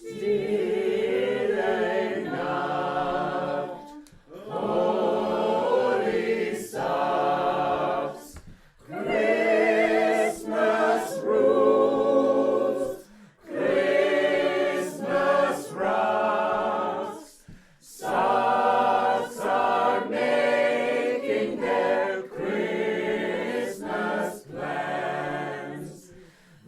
Stille Nacht, holy socks, Christmas rules, Christmas rocks, socks are making their Christmas plans,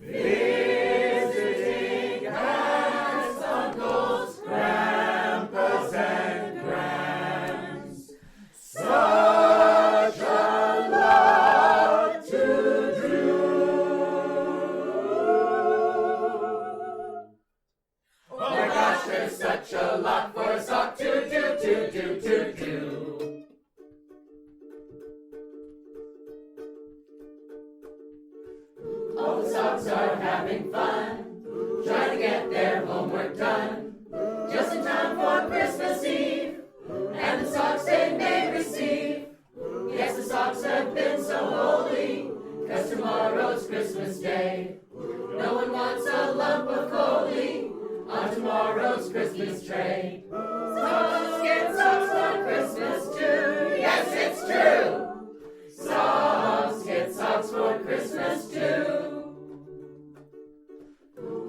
visiting aunts, uncles, grandpas, and grands. Such a lot to do. Oh my gosh, there's such a lot for a sock to do. All the socks are having fun, trying to get their homework done, just in time for Christmas Eve, and the socks they may receive. Yes, the socks have been so holy, 'cause tomorrow's Christmas Day. No one wants a lump of coaly on tomorrow's Christmas tray. Socks get socks for Christmas too. Yes, it's true. Socks get socks for Christmas too.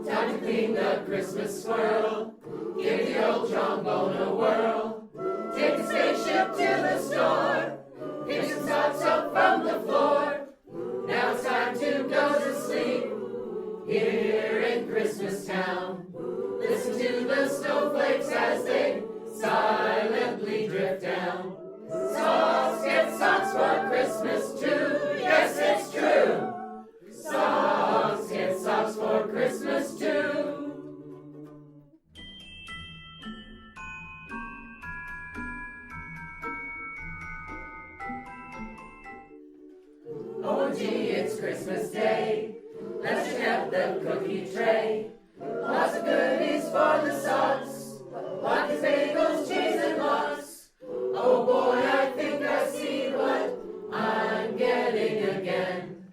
Time to clean the Christmas swirl. Give the old trombone a whirl. Take the spaceship to the store. Pick some socks up from the floor. Now it's time to go to sleep. Here in Christmas Town. Listen to the snowflakes as they silently drift down. Socks get socks for Christmas too. Yes, it's true. Socks get socks for Christmas too. Oh gee, it's Christmas Day. Let's check out the cookie tray. Lots of goodies for the socks. Latkes, bagels, cheese, and lots. Oh boy, I think I see what I'm getting again.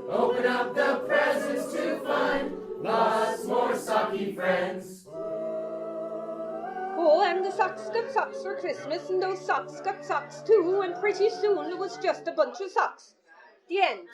Open up the presents to find lots more socky friends. Oh, and the socks got socks for Christmas, and those socks got socks too, and pretty soon it was just a bunch of socks. The end.